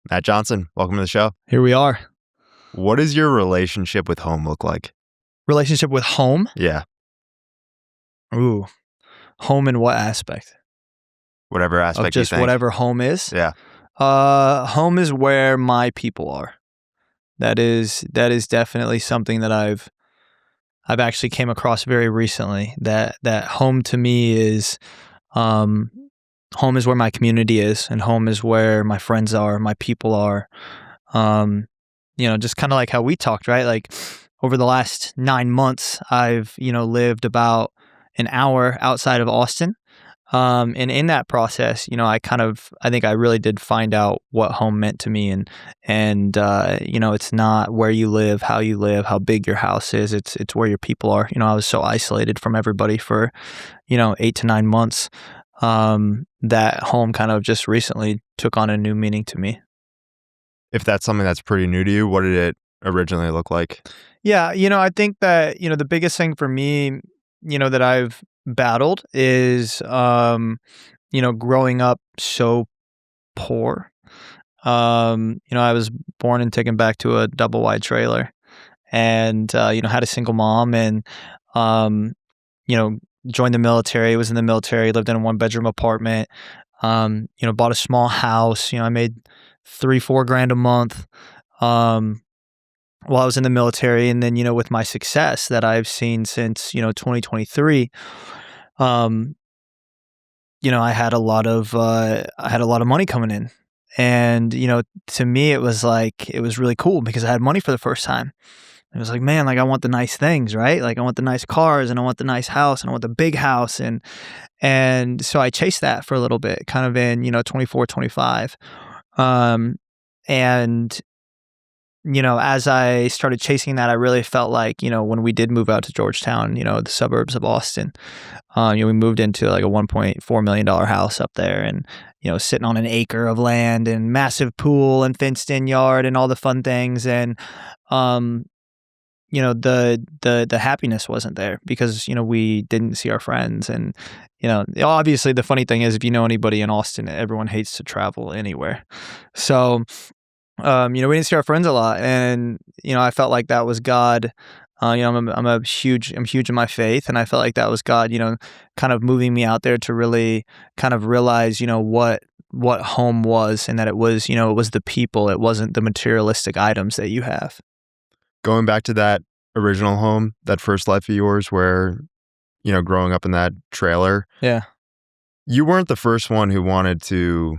Matt Johnson, welcome to the show. Here we are. What does your relationship with home look like? Relationship with home? Yeah, Ooh. Home in what aspect? whatever Of aspect you just think. whatever home is? Yeah. Home is where my people are. That is definitely something that I've actually came across very recently. That home to me is home is where my community is, and home is where my friends are, my people are. Just kind of like how we talked, right? Like over the last 9 months, I've, lived about an hour outside of Austin. And in that process, I think I really did find out what home meant to me. And it's not where you live, how big your house is. It's where your people are. I was so isolated from everybody for, 8 to 9 months. That home kind of just recently took on a new meaning to me. If that's something that's pretty new to you, what did it originally look like? Yeah, I think that, the biggest thing for me, that I've battled is, growing up so poor. I was born and taken back to a double wide trailer and, had a single mom and, joined the military, was in the military, lived in a 1-bedroom apartment, bought a small house. I made $3-4 grand a month while I was in the military. And then, with my success that I've seen since, 2023, I had a lot of money coming in. And, to me, it was really cool because I had money for the first time. It was like, man, like I want the nice things, right? Like I want the nice cars and I want the nice house and I want the big house. And so I chased that for a little bit, kind of in, 24, 25. And, as I started chasing that, I really felt like, when we did move out to Georgetown, the suburbs of Austin, we moved into like a $1.4 million house up there and, sitting on an acre of land and massive pool and fenced in yard and all the fun things. And, the happiness wasn't there because, we didn't see our friends. And, obviously the funny thing is if you know anybody in Austin, everyone hates to travel anywhere. So, we didn't see our friends a lot. And, I felt like that was God. I'm huge in my faith. And I felt like that was God, kind of moving me out there to really kind of realize, what home was and that it was, it was the people. It wasn't the materialistic items that you have. Going back to that original home, that first life of yours where, growing up in that trailer. Yeah. You weren't the first one who wanted to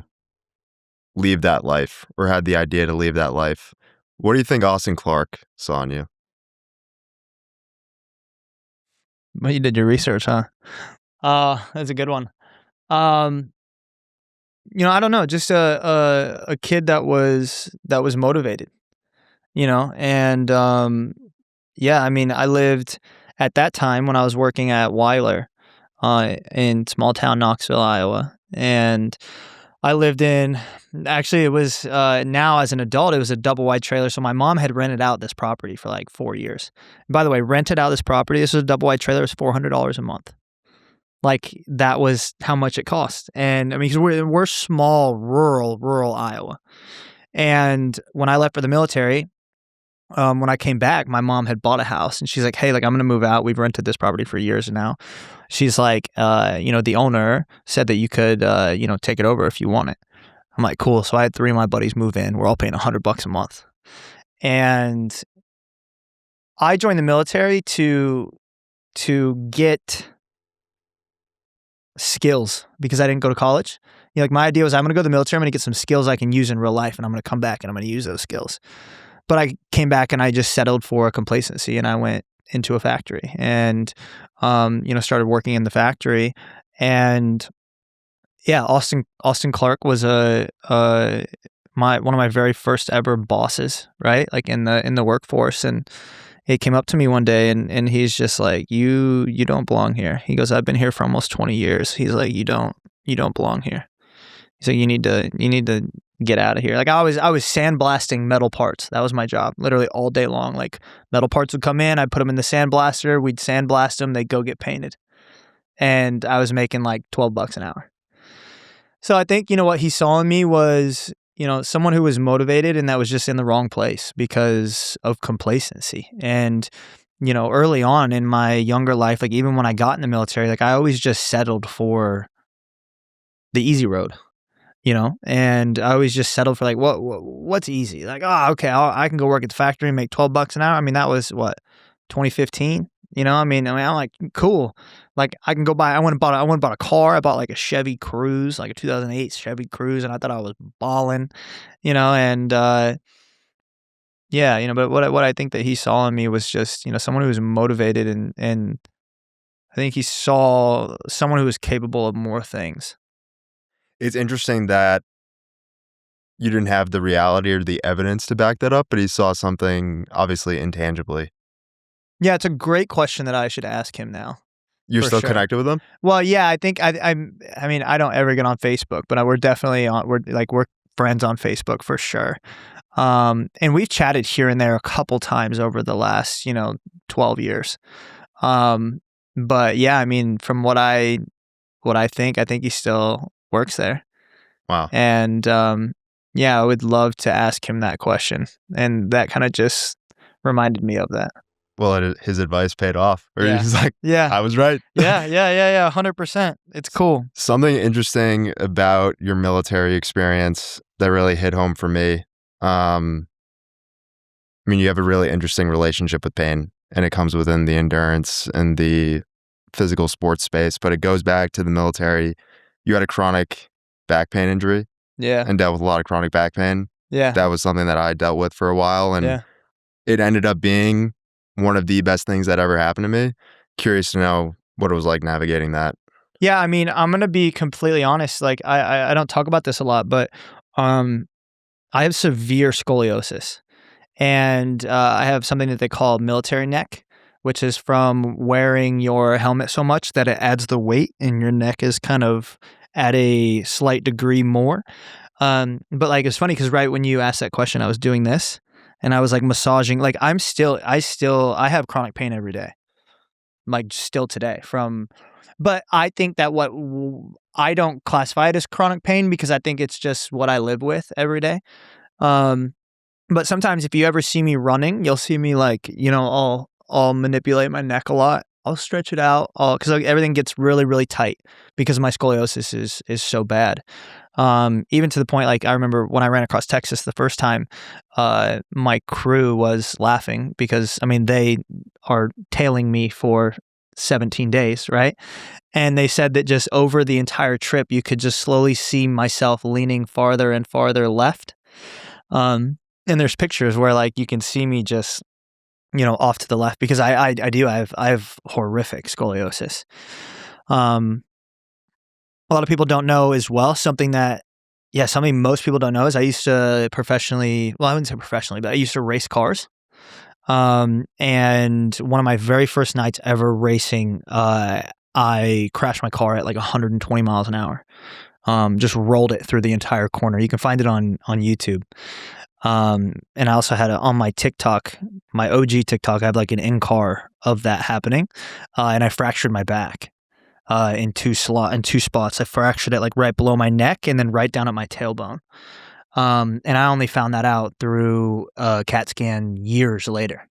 leave that life or had the idea to leave that life. What do you think Austin Clark saw in you? Well, you did your research, huh? That's a good one. I don't know, just a kid that was motivated, and yeah, I mean, I lived at that time when I was working at Weiler in small town Knoxville, Iowa, and I lived in, actually it was, now as an adult, it was a double wide trailer. So my mom had rented out this property for like 4 years. And by the way, rented out this property, this was a double wide trailer, it was $400 a month. Like that was how much it cost. And I mean, 'cause we're small, rural Iowa. And when I left for the military, when I came back, my mom had bought a house and she's like, hey, like I'm going to move out. We've rented this property for years now. She's like, the owner said that you could, take it over if you want it. I'm like, cool. So I had 3 of my buddies move in. We're all paying $100 a month. And I joined the military to get skills because I didn't go to college. Like my idea was I'm going to go to the military. I'm going to get some skills I can use in real life and I'm going to come back and I'm going to use those skills. But I came back and I just settled for complacency and I went into a factory and, started working in the factory. And yeah, Austin Clark was one of my very first ever bosses, right? Like in the workforce. And he came up to me one day and he's just like, you don't belong here. He goes, I've been here for almost 20 years. He's like, you don't belong here. He's like, you need to get out of here. Like I was sandblasting metal parts. That was my job, literally all day long. Like metal parts would come in, I'd put them in the sandblaster, we'd sandblast them, they'd go get painted. And I was making like $12 an hour. So I think, what he saw in me was, someone who was motivated and that was just in the wrong place because of complacency. And, early on in my younger life, like even when I got in the military, like I always just settled for the easy road, and I always just settled for like, what's easy? Like, oh, okay, I can go work at the factory and make $12 an hour. I mean, that was what, 2015? I'm like, cool. Like I can go buy, I went and bought a car. I bought like a Chevy Cruze, like a 2008 Chevy Cruze. And I thought I was balling, and, yeah, but what I think that he saw in me was just, someone who was motivated and I think he saw someone who was capable of more things. It's interesting that you didn't have the reality or the evidence to back that up, but he saw something obviously intangibly. Yeah, it's a great question that I should ask him now. You're For still sure. connected with him? Well, yeah, I think I mean, I don't ever get on Facebook, but we're definitely we're friends on Facebook for sure. And we've chatted here and there a couple times over the last, 12 years. But yeah, I mean, from what I think, I think he still works there. Wow. And yeah, I would love to ask him that question. And that kind of just reminded me of that. Well, his advice paid off. Or Yeah. he's like, Yeah. I was right. Yeah, 100%. It's cool. Something interesting about your military experience that really hit home for me. I mean, you have a really interesting relationship with pain, and it comes within the endurance and the physical sports space, but it goes back to the military. You had a chronic back pain injury Yeah. and dealt with a lot of chronic back pain. Yeah. That was something that I dealt with for a while, and Yeah. it ended up being one of the best things that ever happened to me. Curious to know what it was like navigating that. Yeah, I mean, I'm gonna be completely honest. Like, I don't talk about this a lot, but I have severe scoliosis, and I have something that they call military neck, which is from wearing your helmet so much that it adds the weight, and your neck is kind of at a slight degree more. But like, it's funny because right when you asked that question, I was doing this, and I was like massaging. Like, I have chronic pain every day, like still today but I think that I don't classify it as chronic pain because I think it's just what I live with every day. But sometimes if you ever see me running, you'll see me like, I'll manipulate my neck a lot. I'll stretch it out because like, everything gets really, really tight because my scoliosis is so bad. Even to the point, like I remember when I ran across Texas the first time, my crew was laughing because, I mean, they are tailing me for 17 days, right? And they said that just over the entire trip, you could just slowly see myself leaning farther and farther left. And there's pictures where like you can see me just, off to the left because I have horrific scoliosis. A lot of people don't know as well, something most people don't know is I used to professionally, well, I wouldn't say professionally, but I used to race cars. And one of my very first nights ever racing, I crashed my car at like 120 miles an hour. Just rolled it through the entire corner. You can find it on YouTube. And I also had on my TikTok, my OG TikTok, I have like an in-car of that happening. And I fractured my back, in two spots. I fractured it like right below my neck and then right down at my tailbone. And I only found that out through a CAT scan years later.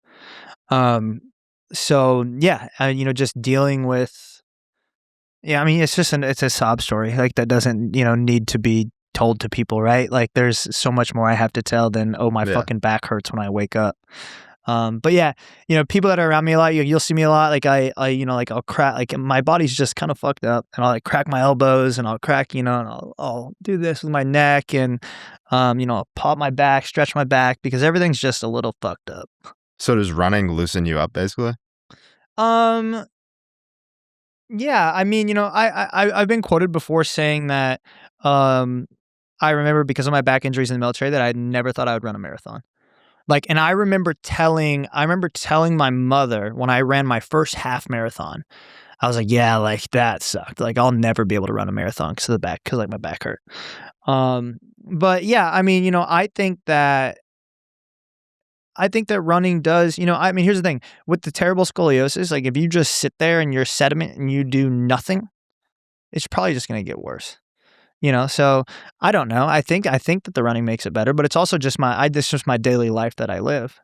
So yeah, just dealing with, I mean, it's a sob story. Like that doesn't, need to be told to people, right? Like there's so much more I have to tell than, oh, my fucking back hurts when I wake up. But yeah, people that are around me a lot, you'll see me a lot. Like I'll crack, like my body's just kind of fucked up and I'll like crack my elbows and I'll crack, and I'll do this with my neck and, I'll pop my back, stretch my back because everything's just a little fucked up. So does running loosen you up basically? Yeah, I mean, I've been quoted before saying that, I remember because of my back injuries in the military that I never thought I would run a marathon. Like, and I remember telling my mother when I ran my first half marathon, I was like, yeah, like that sucked. Like I'll never be able to run a marathon because like my back hurt. But yeah, I mean, I think that running does, I mean, here's the thing with the terrible scoliosis, like if you just sit there and you're sediment and you do nothing, it's probably just going to get worse. So I don't know. I think that the running makes it better, but it's also just this is just my daily life that I live.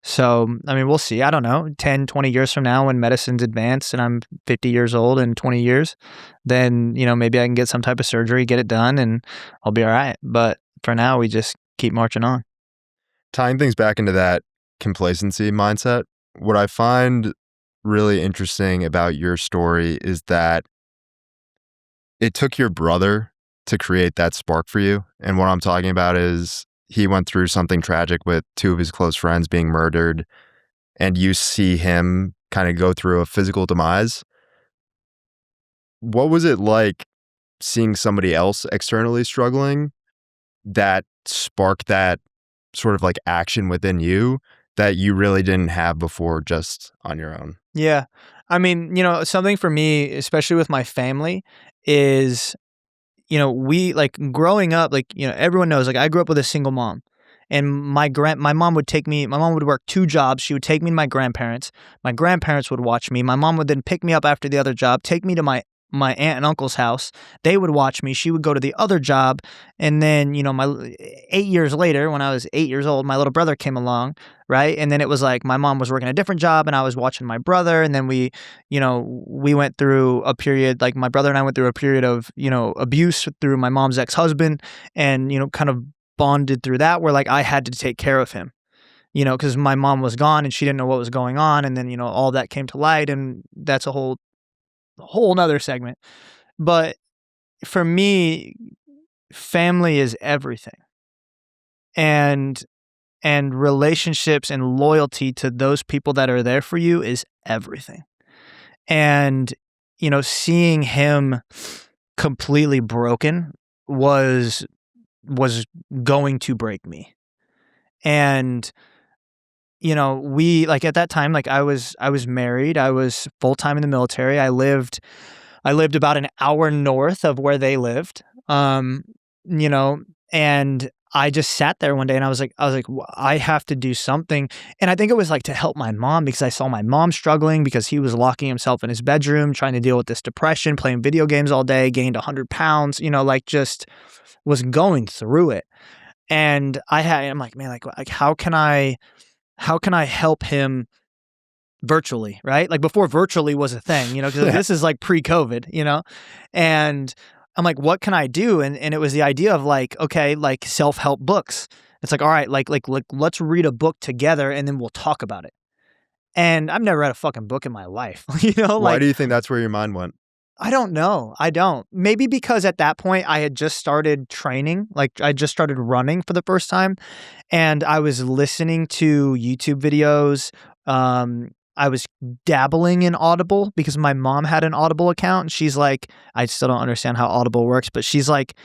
So, I mean, we'll see. I don't know, 10, 20 years from now when medicine's advanced and I'm 50 years old in 20 years, then, maybe I can get some type of surgery, get it done, and I'll be all right. But for now, we just keep marching on. Tying things back into that complacency mindset, what I find really interesting about your story is that it took your brother to create that spark for you. And what I'm talking about is he went through something tragic with two of his close friends being murdered, and you see him kind of go through a physical demise. What was it like seeing somebody else externally struggling that sparked that sort of like action within you that you really didn't have before just on your own? Yeah. I mean, something for me, especially with my family, is we like growing up, like, everyone knows, like I grew up with a single mom. And my mom would take me, my mom would work two jobs. She would take me to my grandparents. My grandparents would watch me. My mom would then pick me up after the other job, take me to my aunt and uncle's house. They would watch me. She would go to the other job. And then, my 8 years later, when I was 8 years old, my little brother came along, right? And then it was like my mom was working a different job and I was watching my brother. And then we went through a period, like my brother and I went through a period of, abuse through my mom's ex-husband, and, kind of bonded through that, where like I had to take care of him, because my mom was gone and she didn't know what was going on. And then, all that came to light, and that's a whole nother segment. But for me, family is everything. And relationships and loyalty to those people that are there for you is everything. And, seeing him completely broken was going to break me. And, we like at that time, like I was married, I was full time in the military. I lived about an hour north of where they lived. You know, and I just sat there one day and I have to do something. And I think it was like to help my mom, because I saw my mom struggling because he was locking himself in his bedroom, trying to deal with this depression, playing video games all day, gained 100 pounds, like just was going through it. And I'm like, man, like how can I help him virtually, right? Like before virtually was a thing, because Yeah. this is like pre-COVID, and I'm like, what can I do? And it was the idea of like, okay, like self-help books. It's like, all right, like let's read a book together and then we'll talk about it. And I've never read a fucking book in my life, Why like do you think that's where your mind went? I don't know. I don't. Maybe because at that point I had just started training, like I just started running for the first time, and I was listening to YouTube videos. I was dabbling in Audible because my mom had an Audible account, and she's like, I still don't understand how Audible works, but she's like,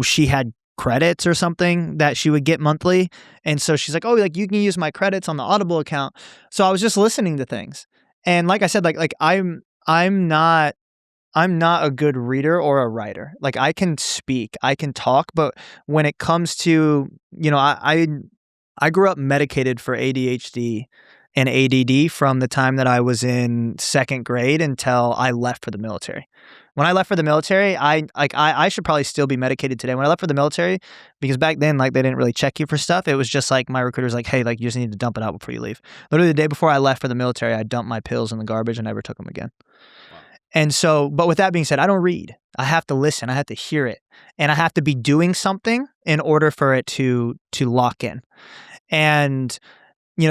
she had credits or something that she would get monthly. And so she's like, oh, like you can use my credits on the Audible account. So I was just listening to things. And like I said, like I'm not a good reader or a writer. Like I can speak, I can talk, but when it comes to, I grew up medicated for ADHD and ADD from the time that I was in second grade until I left for the military. When I left for the military, I should probably still be medicated today. When I left for the military, because back then, like they didn't really check you for stuff. It was just like my recruiter's like, hey, like you just need to dump it out before you leave. Literally the day before I left for the military, I dumped my pills in the garbage and never took them again. And so, but with that being said, I don't read. I have to listen. I have to hear it, and I have to be doing something in order for it to lock in. And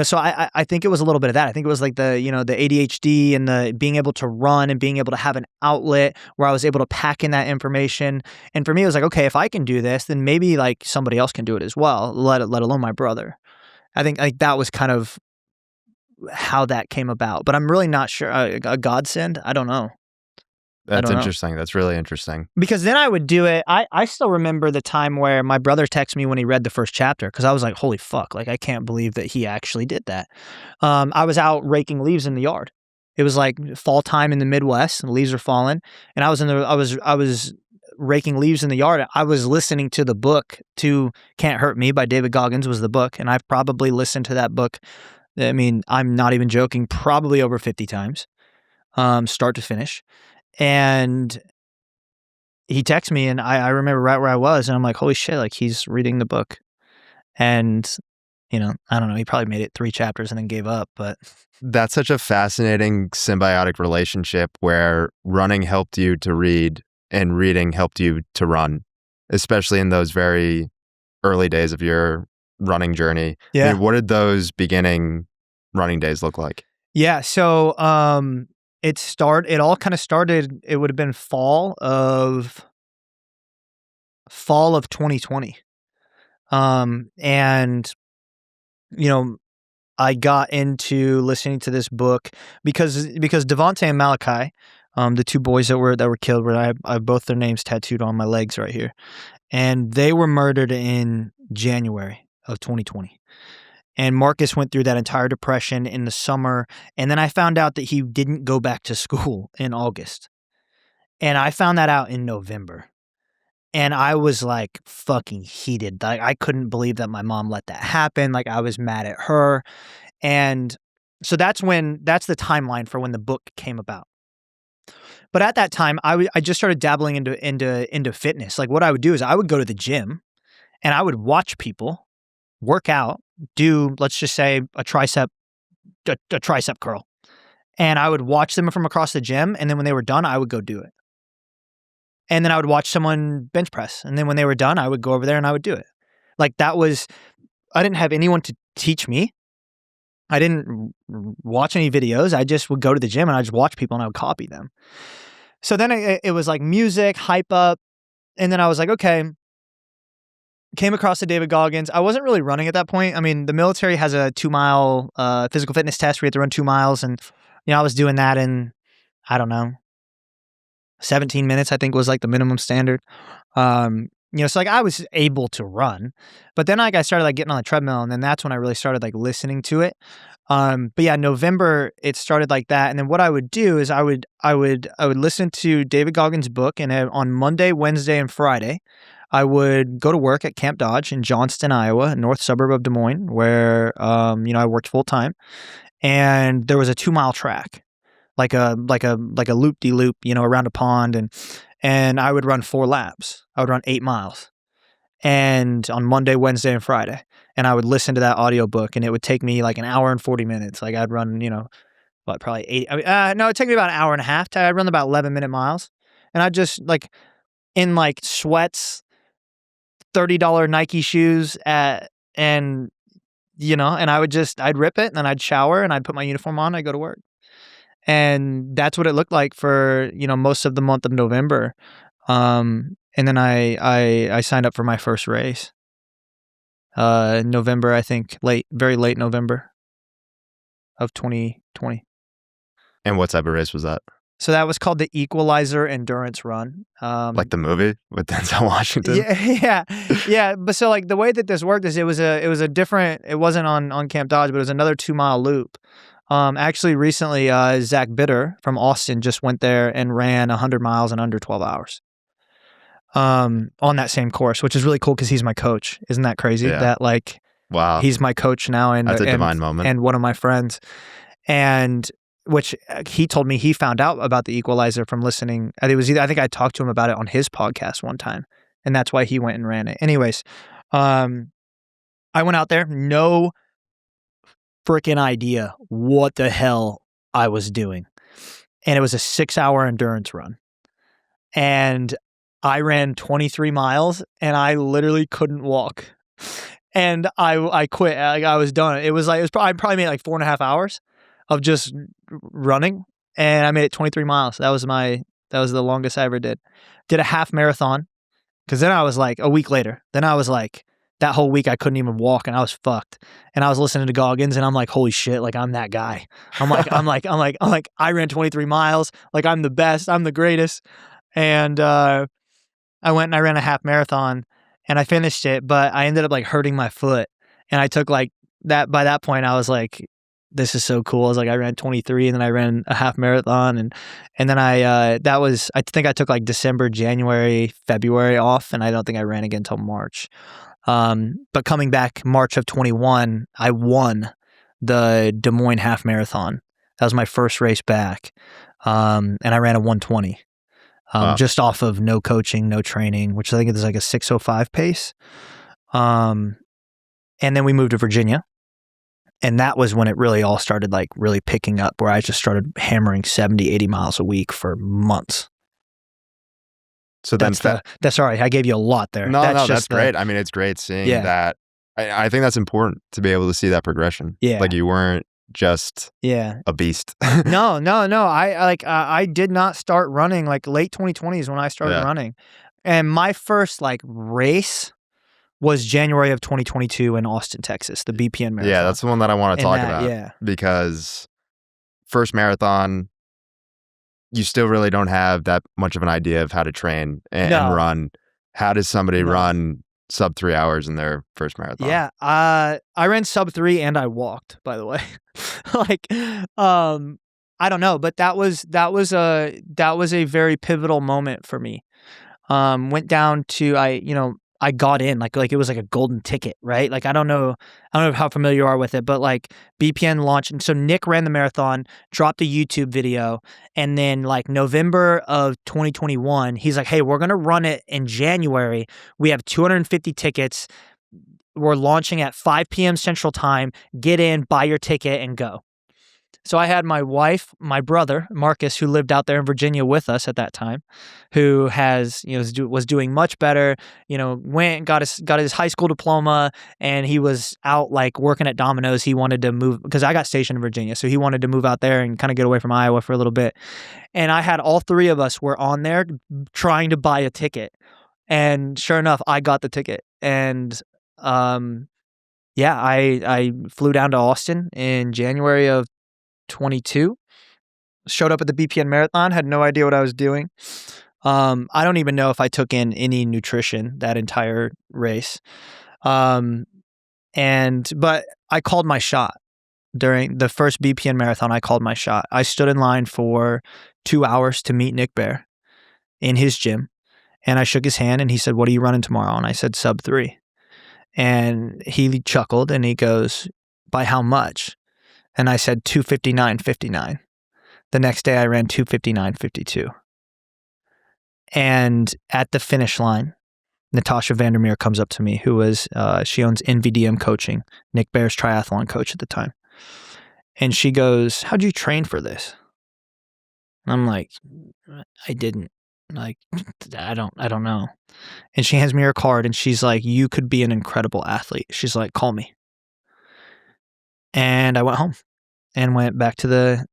so I think it was a little bit of that. I think it was like the the ADHD and the being able to run and being able to have an outlet where I was able to pack in that information. And for me, it was like, okay, if I can do this, then maybe like somebody else can do it as well. Let alone my brother. I think like that was kind of how that came about. But I'm really not sure. A godsend? I don't know. I That's don't know. interesting. That's really interesting. Because then I would do it. I still remember the time where my brother texted me when he read the first chapter, because I was like, holy fuck, like I can't believe that he actually did that. I was out raking leaves in the yard. It was like fall time in the Midwest and the leaves were falling. And I was raking leaves in the yard. I was listening to the book to Can't Hurt Me by David Goggins was the book. And I've probably listened to that book. I mean, I'm not even joking, probably over 50 times, start to finish. And he texted me, and I remember right where I was, and I'm like, holy shit, like he's reading the book. And, I don't know, he probably made it 3 chapters and then gave up, but That's such a fascinating symbiotic relationship where running helped you to read and reading helped you to run, especially in those very early days of your running journey. I yeah. mean, what did those beginning running days look like? Yeah, so, it all kinda started, it would have been fall of 2020. And, you know, I got into listening to this book because Devontae and Malachi, the 2 boys that were killed, where I have both their names tattooed on my legs right here, and they were murdered in January of 2020. And Marcus went through that entire depression in the summer, and then I found out that he didn't go back to school in August. And I found that out in November. And I was like fucking heated. Like I couldn't believe that my mom let that happen. Like I was mad at her. And so that's the timeline for when the book came about. But at that time, I just started dabbling into fitness. Like what I would do is I would go to the gym and I would watch people work out, do, let's just say, a tricep curl. And I would watch them from across the gym, and then when they were done, I would go do it. And then I would watch someone bench press, and then when they were done, I would go over there and I would do it. Like I didn't have anyone to teach me. I didn't watch any videos. I just would go to the gym and I just watch people and I would copy them. So then it was like music, hype up, and then I was like, okay. Came across the David Goggins. I wasn't really running at that point. I mean, the military has a 2-mile physical fitness test where you have to run 2 miles. And, I was doing that in, I don't know, 17 minutes, I think was like the minimum standard. So like I was able to run. But then like I started like getting on the treadmill, and then that's when I really started like listening to it. But yeah, November, it started like that. And then what I would do is I would listen to David Goggins' book, and on Monday, Wednesday, and Friday, I would go to work at Camp Dodge in Johnston, Iowa, a north suburb of Des Moines, where I worked full time. And there was a 2-mile track, like a loop-de-loop, around a pond, and I would run 4 laps. I would run 8 miles, and on Monday, Wednesday, and Friday, and I would listen to that audiobook, and it would take me like an hour and 40 minutes. Like I'd run, probably 8. No, it'd take me about an hour and a half. I'd run about 11-minute miles, and I'd just like in like sweats, $30 Nike shoes and I'd rip it, and then I'd shower and I'd put my uniform on, I'd go to work. And that's what it looked like for, most of the month of November. And then I signed up for my first race. November, I think, very late November of 2020. And what type of race was that? So that was called the Equalizer Endurance Run. Like the movie with Denzel Washington? Yeah. But so like the way that this worked is it was a different, it wasn't on Camp Dodge, but it was another 2-mile loop. Actually recently, Zach Bitter from Austin just went there and ran 100 miles in under 12 hours. On that same course, which is really cool because he's my coach. Isn't that crazy? Yeah. That like, wow, he's my coach now, and that's a divine moment, and one of my friends, and which he told me he found out about the Equalizer from listening. I think I talked to him about it on his podcast one time, and that's why he went and ran it. Anyways, I went out there, no freaking idea what the hell I was doing, and it was a 6-hour endurance run, and I ran 23 miles, and I literally couldn't walk, and I quit. Like I was done. I probably made like 4.5 hours of just running, and I made it 23 miles. That was the longest I ever did. Did a half marathon, because then I was like, a week later, then I was like, that whole week I couldn't even walk, and I was fucked. And I was listening to Goggins, and I'm like, holy shit, like I'm that guy. I'm like, I ran 23 miles, like I'm the best, I'm the greatest. And I went and I ran a half marathon, and I finished it, but I ended up like hurting my foot, and I took like that. By that point, I was like, this is so cool. I was like, I ran 23, and then I ran a half marathon, and then I think I took like December, January, February off, and I don't think I ran again until March. But coming back March of 21, I won the Des Moines half marathon. That was my first race back, and I ran a 1:20. Wow. just off of no coaching, no training, which I think is like a 6:05 pace. And then we moved to Virginia. And that was when it really all started like really picking up, where I just started hammering 70, 80 miles a week for months. So then That's sorry, I gave you a lot there. That's great. I mean, it's great seeing Yeah. that. I think that's important to be able to see that progression. Yeah. Like you weren't just Yeah. a beast. No. I did not start running like late 2020 is when I started running. And my first like race was January of 2022 in Austin, Texas, the BPN marathon. Yeah, that's the one that I want to talk about. Yeah. Because first marathon, you still really don't have that much of an idea of how to train and run. How does somebody run sub 3 hours in their first marathon? Yeah. I ran sub 3 and I walked, by the way. Like, I don't know, but that was a very pivotal moment for me. Went down to, I got in like it was like a golden ticket, right? Like I don't know how familiar you are with it, but like BPN launched, and so Nick ran the marathon, dropped a YouTube video, and then like November of 2021, he's like, "Hey, we're gonna run it in January. We have 250 tickets. We're launching at 5 p.m. Central Time. Get in, buy your ticket, and go." So I had my wife, my brother, Marcus, who lived out there in Virginia with us at that time, who was doing much better, went, got his high school diploma, and he was out like working at Domino's. He wanted to move because I got stationed in Virginia. So he wanted to move out there and kind of get away from Iowa for a little bit. And I had all three of us were on there trying to buy a ticket. And sure enough, I got the ticket. And, I flew down to Austin in January of 22, showed up at the BPN marathon, had no idea what I was doing. I don't even know if I took in any nutrition that entire race. But I called my shot during the first BPN marathon. I called my shot. I stood in line for 2 hours to meet Nick Bear in his gym, and I shook his hand and he said, "What are you running tomorrow?" And I said, sub 3. And he chuckled and he goes, "By how much?" And I said 2:59:59. The next day I ran 2:59:52. And at the finish line, Natasha Vandermeer comes up to me, who was, she owns NVDM Coaching, Nick Bear's triathlon coach at the time. And she goes, "How'd you train for this?" And I'm like, "I didn't. Like, I don't know." And she hands me her card and she's like, "You could be an incredible athlete." She's like, "Call me." And I went home and went back to the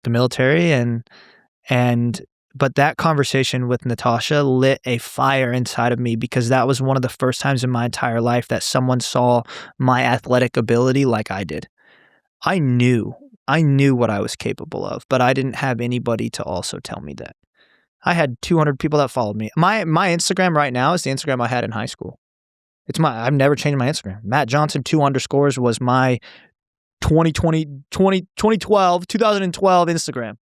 military but that conversation with Natasha lit a fire inside of me, because that was one of the first times in my entire life that someone saw my athletic ability like I did. I knew what I was capable of, but I didn't have anybody to also tell me that. I had 200 people that followed me. My Instagram right now is the Instagram I had in high school. I've never changed my Instagram. Matt Johnson 2_ was my 2012 Instagram.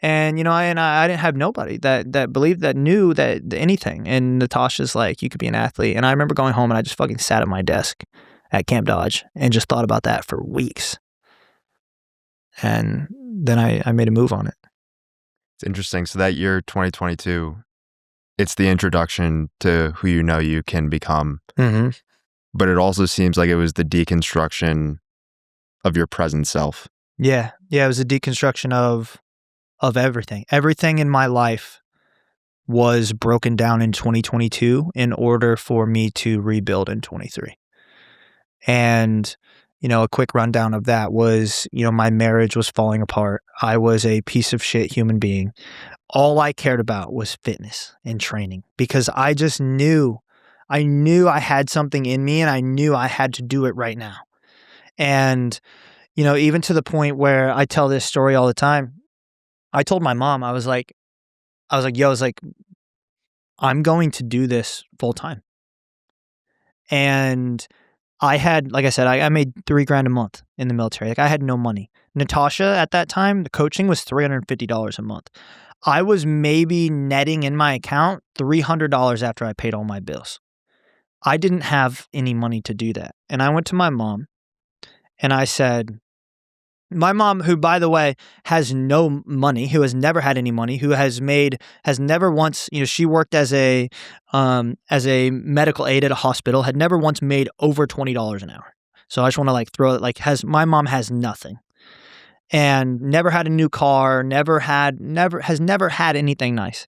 And, I didn't have nobody that believed, that knew that anything. And Natasha's like, "You could be an athlete." And I remember going home and I just fucking sat at my desk at Camp Dodge and just thought about that for weeks. And then I made a move on it. It's interesting. So that year, 2022, it's the introduction to who you can become. Mm-hmm. But it also seems like it was the deconstruction of your present self. Yeah. Yeah, it was a deconstruction of everything. Everything in my life was broken down in 2022 in order for me to rebuild in 23. And, a quick rundown of that was, my marriage was falling apart. I was a piece of shit human being. All I cared about was fitness and training, because I just knew I had something in me and I knew I had to do it right now. And, even to the point where I tell this story all the time, I told my mom, I was like, "I'm going to do this full time." And I had, like I said, I made $3,000 a month in the military. Like I had no money. Natasha at that time, the coaching was $350 a month. I was maybe netting in my account $300 after I paid all my bills. I didn't have any money to do that. And I went to my mom and I said, My mom, who, by the way, has no money, who has never had any money, who has never once, she worked as a medical aide at a hospital, had never once made over $20 an hour. So I just want to throw it, my mom has nothing and never had a new car, has never had anything nice.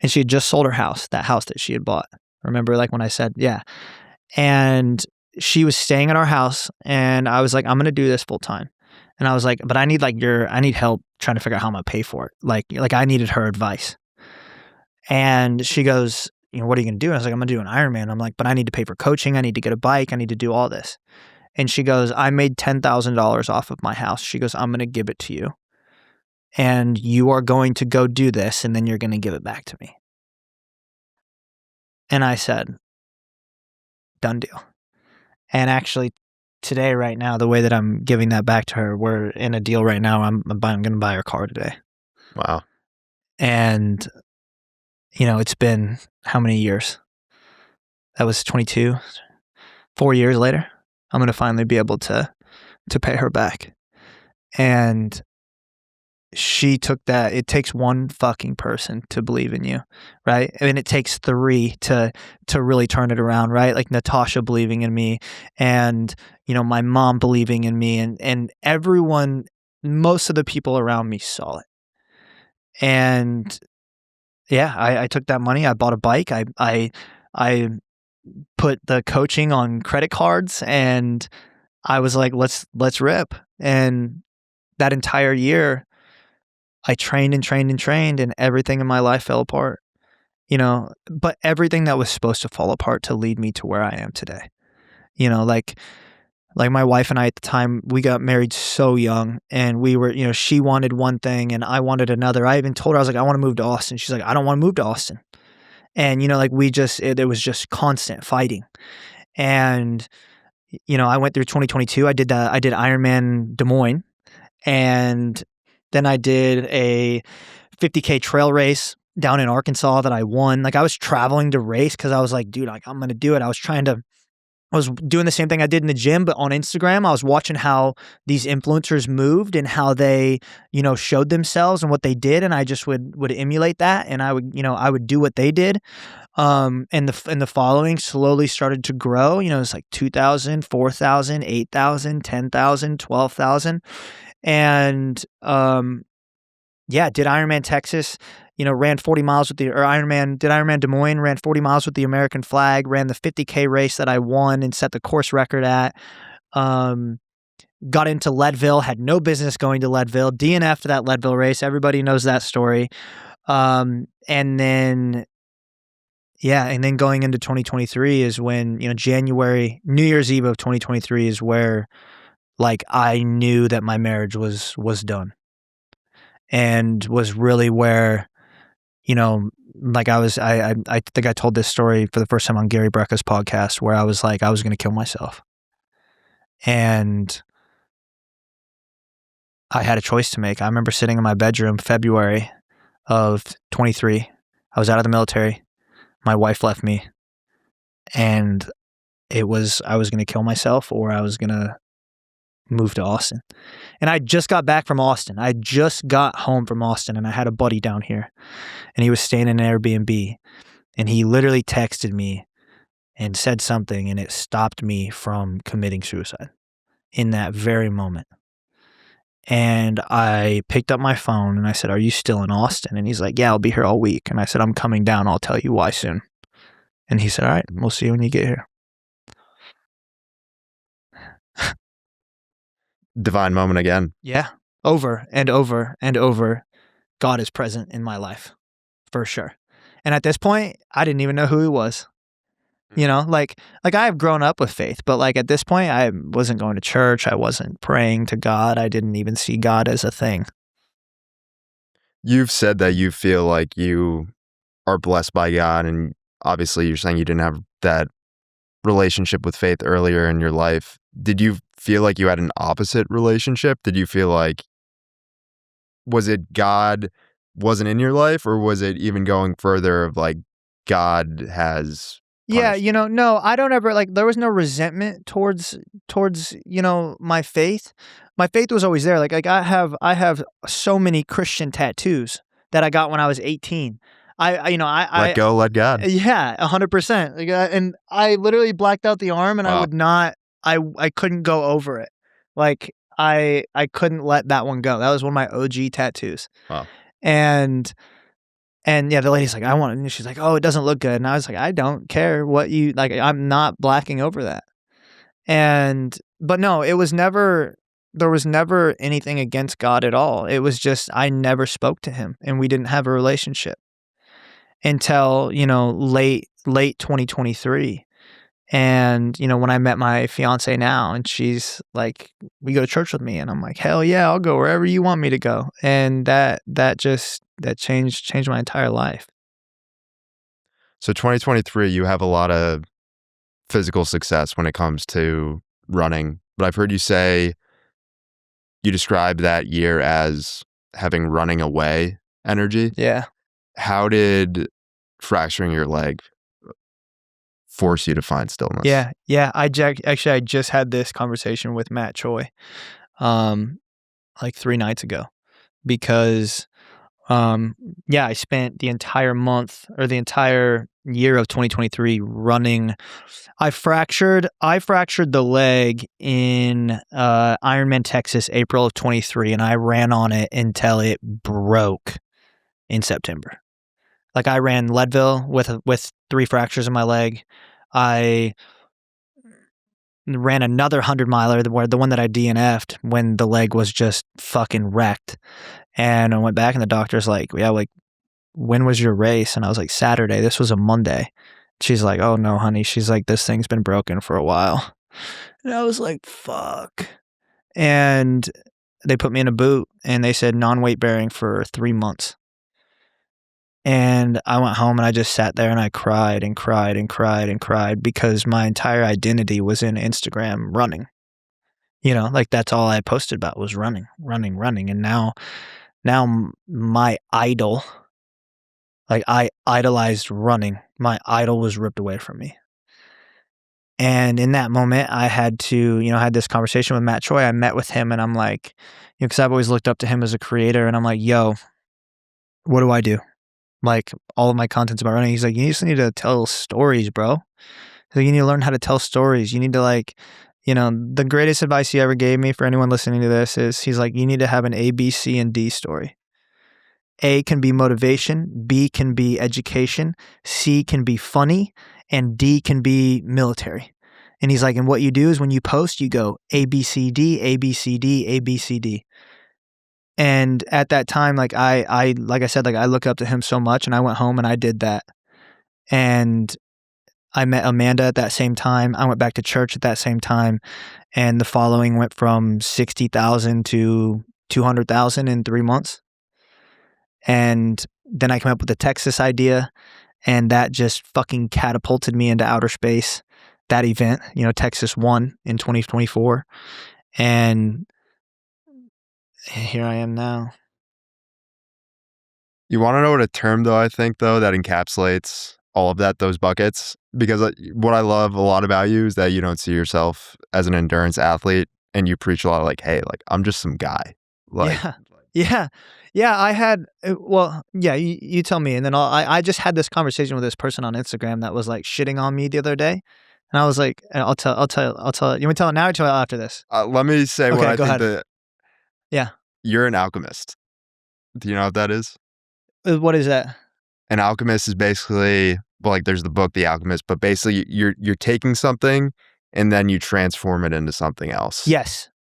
And she had just sold her house, that house that she had bought. Remember, when I said, yeah. And she was staying at our house, and I was like, I'm going to do this full time. And I was like, but I need I need help trying to figure out how I'm going to pay for it. I needed her advice. And she goes, what are you going to do? And I was like, I'm going to do an Ironman. I'm like, but I need to pay for coaching. I need to get a bike. I need to do all this. And she goes, I made $10,000 off of my house. She goes, I'm going to give it to you. And you are going to go do this, and then you're going to give it back to me. And I said, done deal. And actually, today, right now, the way that I'm giving that back to her, we're in a deal right now. I'm going to buy her car today. Wow. And, it's been how many years? That was 22. 4 years later, I'm going to finally be able to pay her back. And she took that. It takes one fucking person to believe in you, right? I mean, it takes 3 to really turn it around, right? Like Natasha believing in me, and my mom believing in me, and everyone, most of the people around me saw it. And yeah, I took that money. I bought a bike. I put the coaching on credit cards, and I was like, let's rip. And that entire year, I trained and trained and trained, and everything in my life fell apart, but everything that was supposed to fall apart to lead me to where I am today. Like my wife and I at the time, we got married so young, and we were, she wanted one thing and I wanted another. I even told her, I was like, I want to move to Austin. She's like, I don't want to move to Austin. And, it was just constant fighting. And, I went through 2022. I did Ironman Des Moines, and then I did a 50K trail race down in Arkansas that I won. I was traveling to race because I was like, dude, I'm going to do it. I was doing the same thing I did in the gym, but on Instagram. I was watching how these influencers moved and how they, showed themselves and what they did. And I just would emulate that. And I would do what they did. And the following slowly started to grow. It's like 2,000, 4,000, 8,000, 10,000, 12,000. And, did Ironman Texas, ran 40 miles did Ironman Des Moines, ran 40 miles with the American flag, ran the 50K race that I won and set the course record at. Got into Leadville, had no business going to Leadville, DNF'd that Leadville race. Everybody knows that story. And then going into 2023 is when, January, New Year's Eve of 2023 is where I knew that my marriage was done, and was really where, I think I told this story for the first time on Gary Brecka's podcast, where I was like, I was going to kill myself. And I had a choice to make. I remember sitting in my bedroom, February of 23. I was out of the military. My wife left me, and I was going to kill myself, or I was going to move to Austin. And I just got back from Austin. I just got home from Austin, and I had a buddy down here, and he was staying in an Airbnb, and he literally texted me and said something, and it stopped me from committing suicide in that very moment. And I picked up my phone and I said, are you still in Austin? And he's like, yeah, I'll be here all week. And I said, I'm coming down. I'll tell you why soon. And he said, all right, we'll see you when you get here. Divine moment again. Yeah. Over and over and over, God is present in my life, for sure. And at this point, I didn't even know who he was. I have grown up with faith, but at this point, I wasn't going to church. I wasn't praying to God. I didn't even see God as a thing. You've said that you feel like you are blessed by God, and obviously you're saying you didn't have that relationship with faith earlier in your life. Did you feel like you had an opposite relationship? Did you feel like, was it God wasn't in your life, or was it even going further of God has Yeah, punished. no, I don't ever like there was no resentment towards, my faith. My faith was always there. Like I have so many Christian tattoos that I got when I was 18. I you know, Let go, let God. yeah, 100%. Like and I literally blacked out the arm and I Wow. would not I couldn't go over it. Like I couldn't let that one go. That was one of my OG tattoos. Wow. And and yeah, the lady's like, I want it. And she's like, oh, it doesn't look good. And I was like, I don't care what you like. I'm not blacking over that. But no, there was never anything against God at all. It was just, I never spoke to him and we didn't have a relationship until, late 2023. And, when I met my fiance now and she's like, we go to church with me and I'm like, hell yeah, I'll go wherever you want me to go. And that changed my entire life. So 2023, you have a lot of physical success when it comes to running, but I've heard you say you describe that year as having running away energy. Yeah. How did fracturing your leg force you to find stillness? Yeah. Yeah. Actually, I just had this conversation with Matt Choi, like 3 nights ago because, yeah, I spent the entire month or the entire year of 2023 running. I fractured the leg in Ironman, Texas, April of 23, and I ran on it until it broke in September. Like I ran Leadville with 3 fractures in my leg. I ran another 100-miler, the one that I DNF'd when the leg was just fucking wrecked. And I went back and the doctor's like, yeah, like, when was your race? And I was like, Saturday. This was a Monday. She's like, oh no, honey. She's like, this thing's been broken for a while. And I was like, fuck. And they put me in a boot and they said non-weight bearing for 3 months. And I went home and I just sat there and I cried and cried and cried and cried because my entire identity was in Instagram running. Like that's all I posted about was running, running, running. And now my idol, like I idolized running. My idol was ripped away from me. And in that moment, I had to, I had this conversation with Matt Choi. I met with him and I'm like, because I've always looked up to him as a creator and I'm like, yo, what do I do? Like all of my content's about running. He's like, you just need to tell stories, bro. So you need to learn how to tell stories. You need to the greatest advice he ever gave me for anyone listening to this is he's like, you need to have an A, B, C, and D story. A can be motivation, B can be education, C can be funny, and D can be military. And he's like, and what you do is when you post, you go A, B, C, D, A, B, C, D, A, B, C, D. And at that time, like like I said, like I look up to him so much and I went home and I did that. And I met Amanda at that same time. I went back to church at that same time. And the following went from 60,000 to 200,000 in 3 months. And then I came up with the Texas idea and that just fucking catapulted me into outer space. That event, Texas won in 2024. And here I am now. You want to know what a term, though, I think, though, that encapsulates all of that, those buckets? Because what I love a lot about you is that you don't see yourself as an endurance athlete and you preach a lot like, hey, like, I'm just some guy. Like, Yeah, I had, well, yeah, you tell me. And then I just had this conversation with this person on Instagram that was like shitting on me the other day. And I was like, I'll tell. You want me to tell it now or tell it after this? let me say what Okay, I go think ahead. that Yeah. you're an alchemist. Do you know what that is? What is that? An alchemist is basically, well, like there's the book, The Alchemist, but basically you're taking something and then you transform it into something else.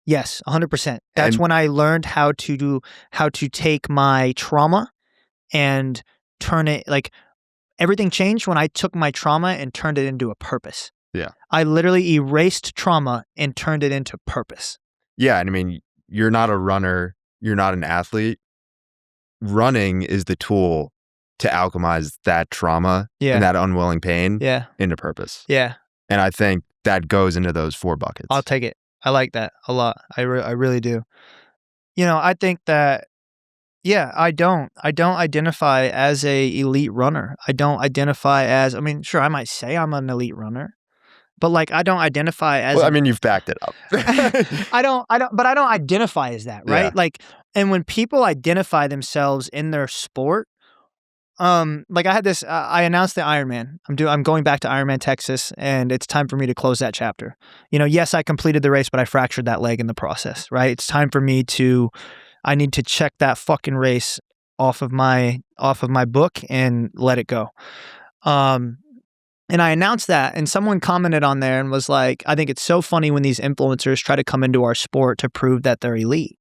Yes, 100%. That's when I learned how to take my trauma and turn it, like everything changed when I took my trauma and turned it into a purpose. Yeah. I literally erased trauma and turned it into purpose. Yeah, and I mean, you're not a runner, you're not an athlete. Running is the tool to alchemize that trauma and that unwilling pain into purpose. Yeah. And I think that goes into those 4 buckets. I'll take it. I like that a lot. I really do. I think that Yeah, I don't. I don't identify as a elite runner. I don't identify as, I mean, sure, I might say I'm an elite runner, but like I don't identify as Well, I an mean, you've backed it up. but I don't identify as that, Yeah. right? Like, and when people identify themselves in their sport, like I had this, I announced the Ironman. I'm going back to Ironman Texas, and it's time for me to close that chapter. You know, yes, I completed the race, but I fractured that leg in the process, right? It's time for me to, I need to check that fucking race off of my book and let it go. Um, and I announced that, and someone commented on there and was like, I think it's so funny when these influencers try to come into our sport to prove that they're elite.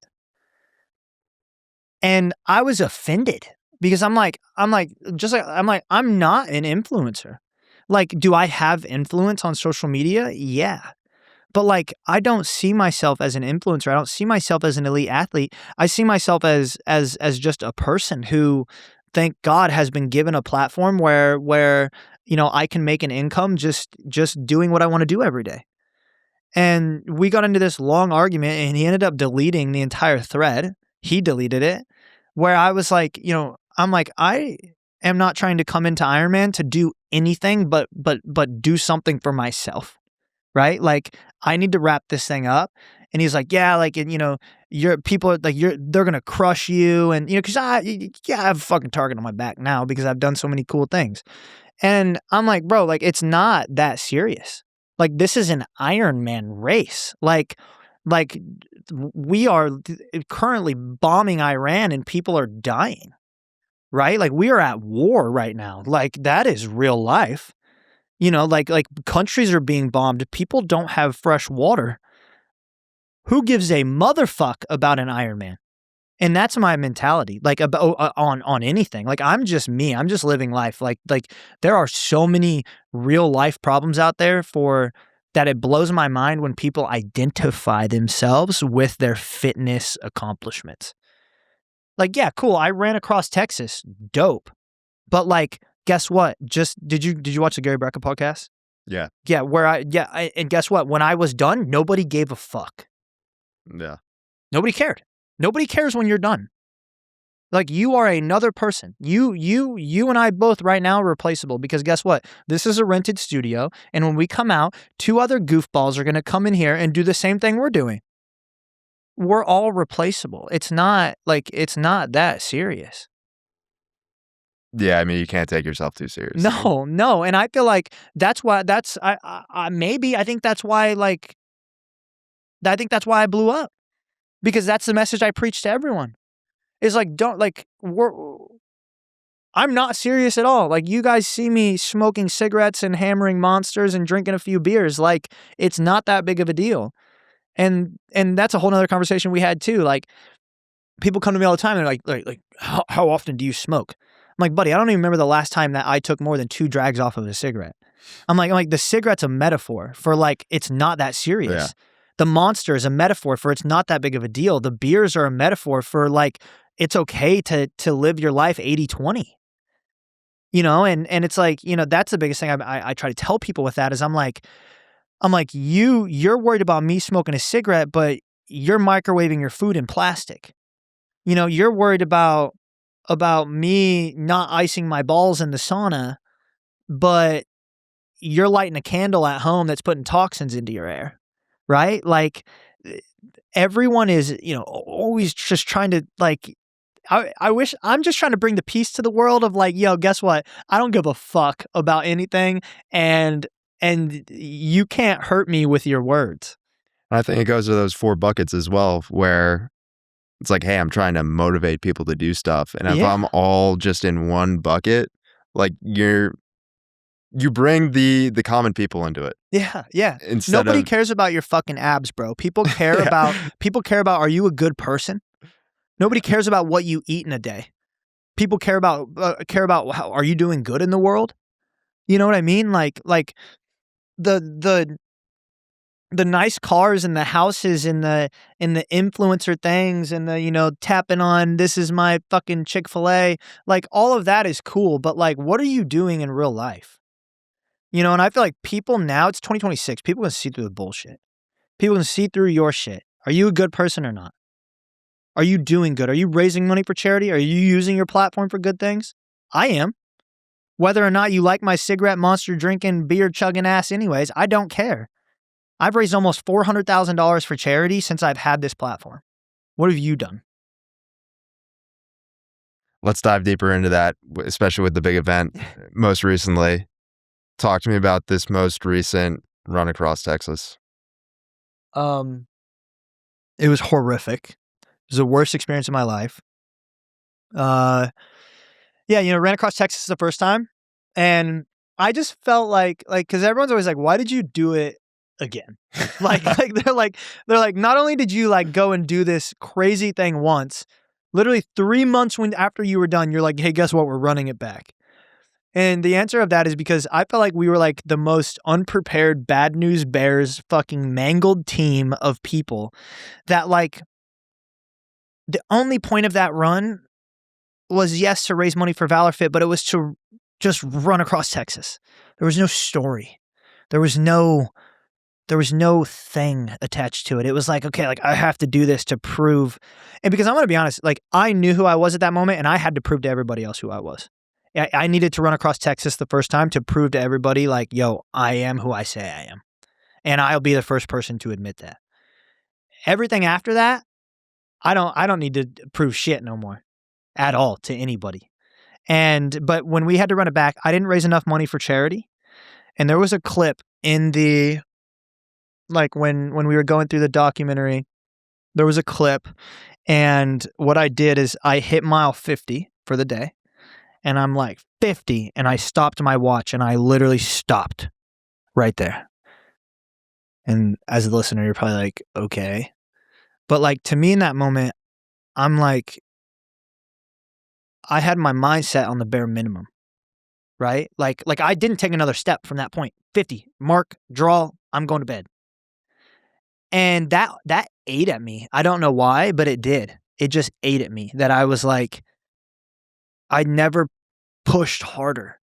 And I was offended because I'm like, I'm not an influencer. Like, do I have influence on social media? Yeah. But like, I don't see myself as an influencer. I don't see myself as an elite athlete. I see myself as just a person who, thank God, has been given a platform where you know I can make an income just doing what I want to do every day. And we got into this long argument, and he ended up deleting the entire thread. He deleted it, where I was like, you know, I'm like, I am not trying to come into Ironman to do anything but do something for myself, right? Like, I need to wrap this thing up. And he's like, yeah, like, and, you know, your people are like, they're gonna crush you, and you know, because I have a fucking target on my back now because I've done so many cool things. And I'm like, bro, like, it's not that serious. Like, this is an Ironman race. Like we are currently bombing Iran and people are dying, right? Like, we are at war right now. Like, that is real life. You know, like countries are being bombed. People don't have fresh water. Who gives a motherfuck about an Ironman? And that's my mentality, like about on anything. Like, I'm just me. I'm just living life. Like there are so many real life problems out there for that. It blows my mind when people identify themselves with their fitness accomplishments. Like, yeah, cool. I ran across Texas. Dope. But like, guess what? Just did you watch the Gary Brecka podcast? Yeah. Yeah, and guess what? When I was done, nobody gave a fuck. Yeah. Nobody cared. Nobody cares when you're done. Like, you are another person. You and I both right now are replaceable because guess what? This is a rented studio, and when we come out, two other goofballs are going to come in here and do the same thing we're doing. We're all replaceable. It's not that serious. Yeah, I mean, you can't take yourself too seriously. No, and I feel like that's why I think that's why I blew up because that's the message I preach to everyone. Is like, don't like I'm not serious at all. Like, you guys see me smoking cigarettes and hammering monsters and drinking a few beers. Like, it's not that big of a deal. And that's a whole nother conversation we had too. Like, people come to me all the time and they're like, how often do you smoke? I'm like, buddy, I don't even remember the last time that I took more than 2 drags off of a cigarette. I'm like, the cigarette's a metaphor for like, it's not that serious. Yeah. The monster is a metaphor for it's not that big of a deal. The beers are a metaphor for like, it's okay to live your life 80-20. You know, and it's like, you know, that's the biggest thing I try to tell people with that is I'm like, you're worried about me smoking a cigarette, but you're microwaving your food in plastic. You know, you're worried about me not icing my balls in the sauna, but you're lighting a candle at home that's putting toxins into your air, right? Like, everyone is, you know, always just trying to like, I wish I'm just trying to bring the peace to the world of like, yo, guess what? I don't give a fuck about anything, and you can't hurt me with your words. I think it goes to those 4 buckets as well, where it's like, hey, I'm trying to motivate people to do stuff. And if Yeah. I'm all just in one bucket, like you bring the common people into it. Yeah. Instead Nobody of cares about your fucking abs, bro. People care about are you a good person? Nobody cares about what you eat in a day. People care about how are you doing good in the world? You know what I mean? Like the nice cars and the houses and the influencer things and the, you know, tapping on this is my fucking Chick-fil-A, like all of that is cool, but like, what are you doing in real life? You know, and I feel like people now, it's 2026, people can see through the bullshit. People can see through your shit. Are you a good person or not? Are you doing good? Are you raising money for charity? Are you using your platform for good things? I am. Whether or not you like my cigarette monster drinking, beer chugging ass anyways, I don't care. I've raised almost $400,000 for charity since I've had this platform. What have you done? Let's dive deeper into that, especially with the big event most recently. Talk to me about this most recent run across Texas. It was horrific. It was the worst experience of my life. Yeah, ran across Texas the first time, and I just felt like, because everyone's always like, "Why did you do it again?" like, they're like, not only did you like go and do this crazy thing once, literally 3 months after you were done, you're like, "Hey, guess what? We're running it back." And the answer of that is because I felt like we were like the most unprepared bad news bears fucking mangled team of people that like the only point of that run was, yes, to raise money for Valor Fit, but it was to just run across Texas. There was no story. There was no thing attached to it. It was like, okay, like I have to do this to prove. And because I'm going to be honest, like I knew who I was at that moment and I had to prove to everybody else who I was. I needed to run across Texas the first time to prove to everybody like, yo, I am who I say I am. And I'll be the first person to admit that. Everything after that, I don't need to prove shit no more at all to anybody. But when we had to run it back, I didn't raise enough money for charity. And there was a clip in the, like when we were going through the documentary, there was a clip. And what I did is I hit mile 50 for the day. And I'm like 50. And I stopped my watch and I literally stopped right there. And as a listener, you're probably like, okay. But like to me in that moment, I'm like, I had my mindset on the bare minimum, right? Like I didn't take another step from that point. 50, mark, draw, I'm going to bed. And that ate at me. I don't know why, but it did. It just ate at me that I was like, I never pushed harder.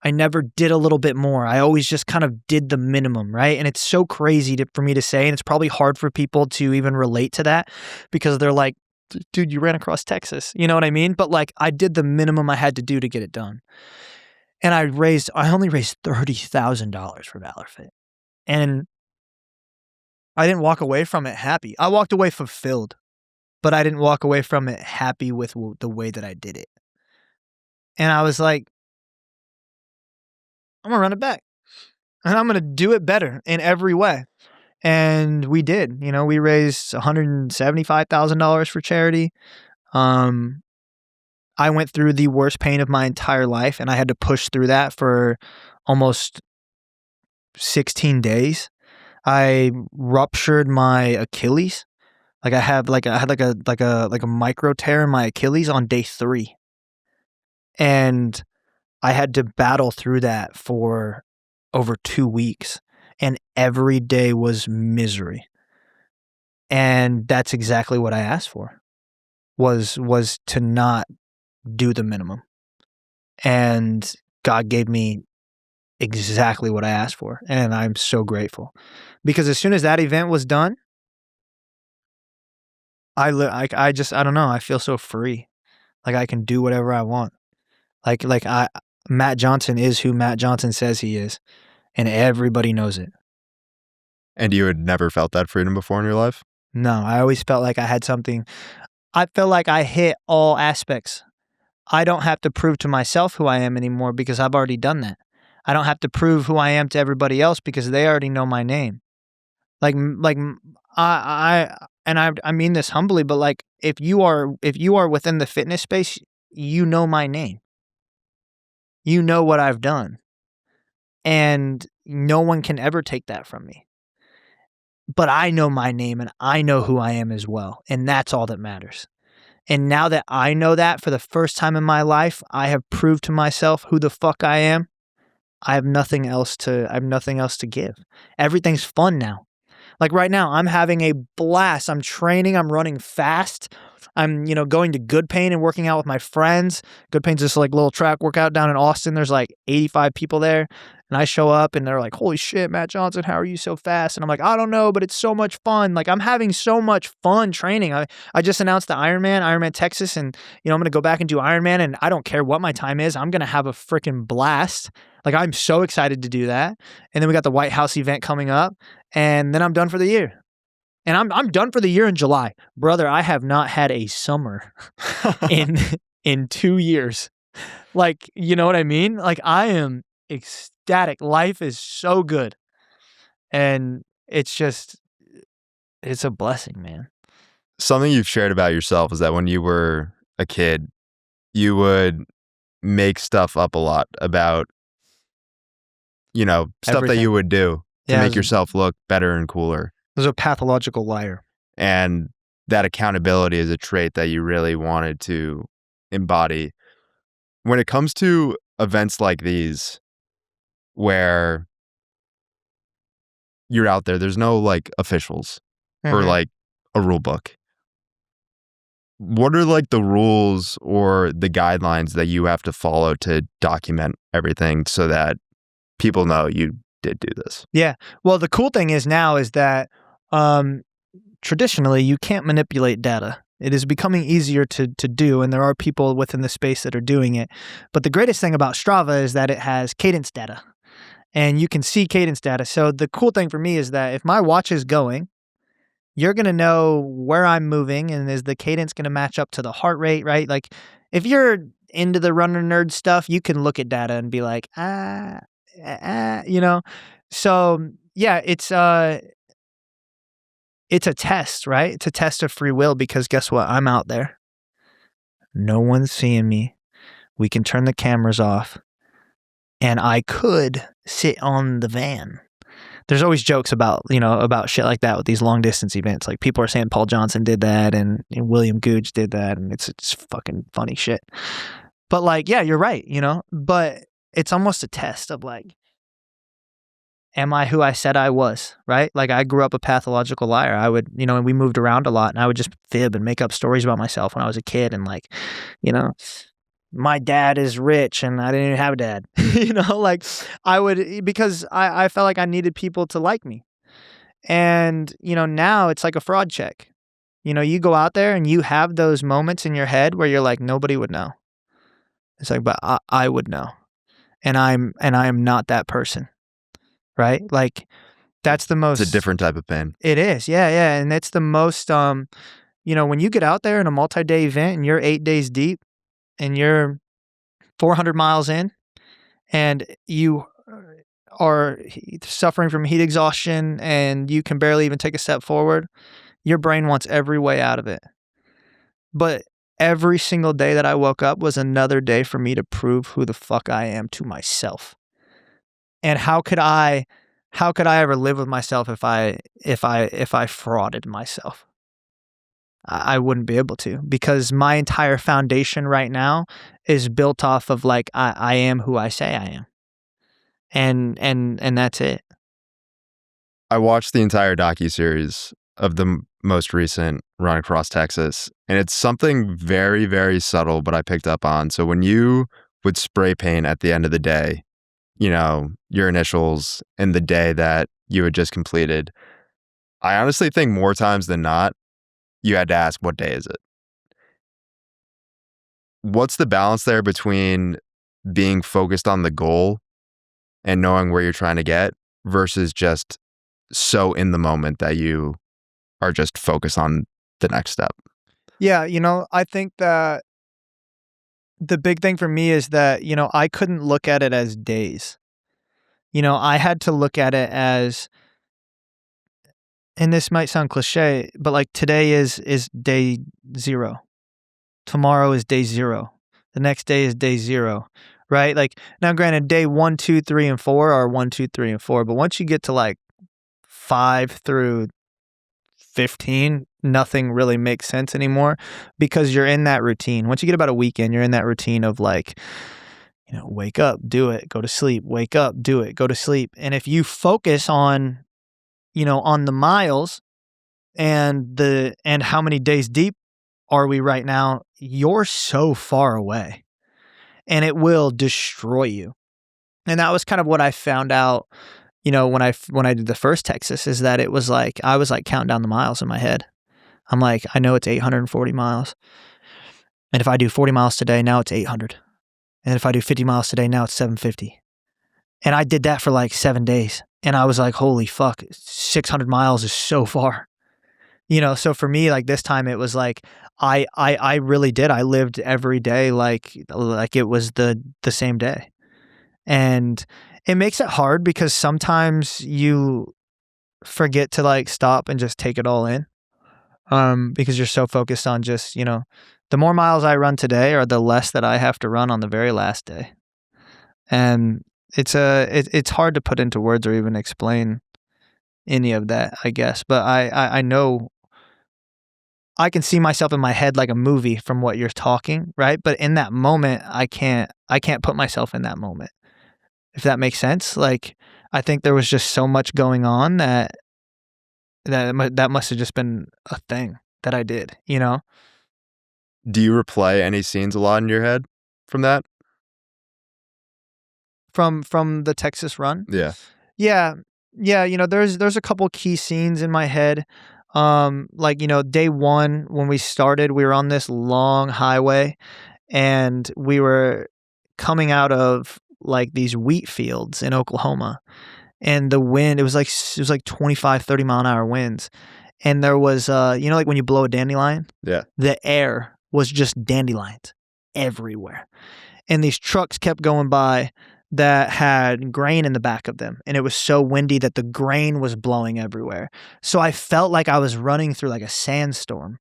I never did a little bit more. I always just kind of did the minimum, right? And it's so crazy for me to say, and it's probably hard for people to even relate to that because they're like, dude, you ran across Texas. You know what I mean? But like I did the minimum I had to do to get it done. And I only raised $30,000 for Valor Fit. And I didn't walk away from it happy. I walked away fulfilled, but I didn't walk away from it happy with the way that I did it. And I was like, I'm going to run it back and I'm going to do it better in every way. And we did, we raised $175,000 for charity. I went through the worst pain of my entire life and I had to push through that for almost 16 days. I ruptured my Achilles. Like I had a micro tear in my Achilles on day 3. And I had to battle through that for over 2 weeks. And every day was misery. And that's exactly what I asked for, was to not do the minimum. And God gave me exactly what I asked for. And I'm so grateful. Because as soon as that event was done, I don't know, I feel so free. Like I can do whatever I want. Matt Johnson is who Matt Johnson says he is. And everybody knows it. And you had never felt that freedom before in your life? No, I always felt like I had something. I felt like I hit all aspects. I don't have to prove to myself who I am anymore because I've already done that. I don't have to prove who I am to everybody else because they already know my name. I mean this humbly, but like if you are within the fitness space, you know my name. You know what I've done. And no one can ever take that from me. But I know my name and I know who I am as well. And that's all that matters. And now that I know that for the first time in my life, I have proved to myself who the fuck I am. I have nothing else to give. Everything's fun now. Like right now, I'm having a blast. I'm training. I'm running fast. I'm, going to Good Pain and working out with my friends. Good Pain's just like little track workout down in Austin. There's like 85 people there. And I show up and they're like, holy shit, Matt Johnson, how are you so fast? And I'm like, I don't know, but it's so much fun. Like, I'm having so much fun training. I just announced the Ironman Texas, and I'm going to go back and do Ironman, and I don't care what my time is. I'm going to have a freaking blast. Like, I'm so excited to do that. And then we got the White House event coming up, and then I'm done for the year. And I'm done for the year in July. Brother, I have not had a summer in 2 years. Like, you know what I mean? Like, I am ecstatic. Life is so good. And it's a blessing, man. Something you've shared about yourself is that when you were a kid, you would make stuff up a lot about, stuff Everything. that you would do to Yeah, make yourself look better and cooler. I was a pathological liar. And that accountability is a trait that you really wanted to embody. When it comes to events like these, where you're out there's no like officials or like a rule book. What are like the rules or the guidelines that you have to follow to document everything so that people know you did do this? Yeah. Well, the cool thing is now is that traditionally you can't manipulate data. It is becoming easier to do, and there are people within the space that are doing it. But the greatest thing about Strava is that it has cadence data, and you can see cadence data. So the cool thing for me is that if my watch is going, you're going to know where I'm moving, and is the cadence going to match up to the heart rate, right? Like, if you're into the runner nerd stuff, you can look at data and be like, So yeah, it's a test, right? It's a test of free will, because guess what? I'm out there. No one's seeing me. We can turn the cameras off, and I could sit on the van. There's always jokes about shit like that with these long distance events. Like, people are saying Paul Johnson did that and William Googe did that, and it's fucking funny shit. But like, yeah, you're right, but it's almost a test of like, am I who I said I was, right? Like, I grew up a pathological liar. I would, and we moved around a lot, and I would just fib and make up stories about myself when I was a kid, and like, my dad is rich and I didn't even have a dad. Like, I would, because I felt like I needed people to like me. And, now it's like a fraud check. You go out there and you have those moments in your head where you're like, nobody would know. It's like, but I would know. And I am not that person. Right? Like, that's the most. It's a different type of pain. It is. Yeah. Yeah. And it's the most, when you get out there in a multi-day event and you're 8 days deep, and you're 400 miles in, and you are suffering from heat exhaustion, and you can barely even take a step forward, your brain wants every way out of it. But every single day that I woke up was another day for me to prove who the fuck I am to myself. And how could I ever live with myself if I frauded myself? I wouldn't be able to, because my entire foundation right now is built off of like, I am who I say I am. And that's it. I watched the entire docuseries of the most recent run across Texas, and it's something very, very subtle, but I picked up on. So when you would spray paint at the end of the day, your initials in the day that you had just completed, I honestly think more times than not, you had to ask, what day is it? What's the balance there between being focused on the goal and knowing where you're trying to get versus just so in the moment that you are just focused on the next step? Yeah, I think that the big thing for me is that, I couldn't look at it as days. I had to look at it as, and this might sound cliche, but like, today is day 0. Tomorrow is day 0. The next day is day 0, right? Like, now granted, day 1, 2, 3, and 4 are 1, 2, 3, and 4. But once you get to like 5 through 15, nothing really makes sense anymore, because you're in that routine. Once you get about a weekend, you're in that routine of like, wake up, do it, go to sleep, wake up, do it, go to sleep. And if you focus on, on the miles and how many days deep are we right now, you're so far away, and it will destroy you. And that was kind of what I found out, when I did the first Texas, is that it was like I was like counting down the miles in my head. I'm like, I know it's 840 miles. And if I do 40 miles today, now it's 800. And if I do 50 miles today, now it's 750. And I did that for like 7 days. And I was like, holy fuck, 600 miles is so far. So for me, like this time it was like I really did. I lived every day like it was the same day. And it makes it hard because sometimes you forget to like stop and just take it all in. Because you're so focused on just, the more miles I run today or the less that I have to run on the very last day. And it's hard to put into words or even explain any of that, I guess. But I know I can see myself in my head like a movie from what you're talking, right? But in that moment, I can't put myself in that moment. If that makes sense. Like I think there was just so much going on that must have just been a thing that I did, Do you replay any scenes a lot in your head from that? From the Texas run. Yeah. Yeah. Yeah, there's a couple key scenes in my head. Like, day one when we started, we were on this long highway and we were coming out of like these wheat fields in Oklahoma. And the wind, it was like 25, 30 mile an hour winds. And there was like when you blow a dandelion? Yeah. The air was just dandelions everywhere. And these trucks kept going by that had grain in the back of them. And it was so windy that the grain was blowing everywhere. So I felt like I was running through like a sandstorm.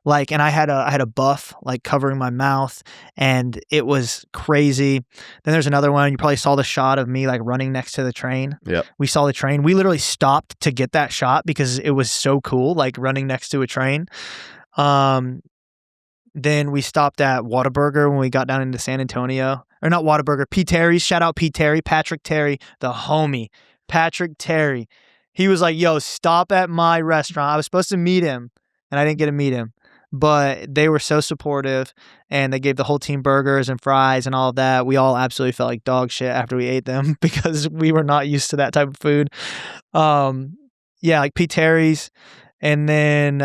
Like, and I had a buff like covering my mouth and it was crazy. Then there's another one. You probably saw the shot of me like running next to the train. Yeah. We saw the train. We literally stopped to get that shot because it was so cool, like running next to a train. Then we stopped at Whataburger when we got down into San Antonio. Or not Whataburger, P. Terry's. Shout out P. Terry, Patrick Terry, the homie. Patrick Terry. He was like, yo, stop at my restaurant. I was supposed to meet him, and I didn't get to meet him. But they were so supportive, and they gave the whole team burgers and fries and all of that. We all absolutely felt like dog shit after we ate them because we were not used to that type of food. Yeah, like P. Terry's. And then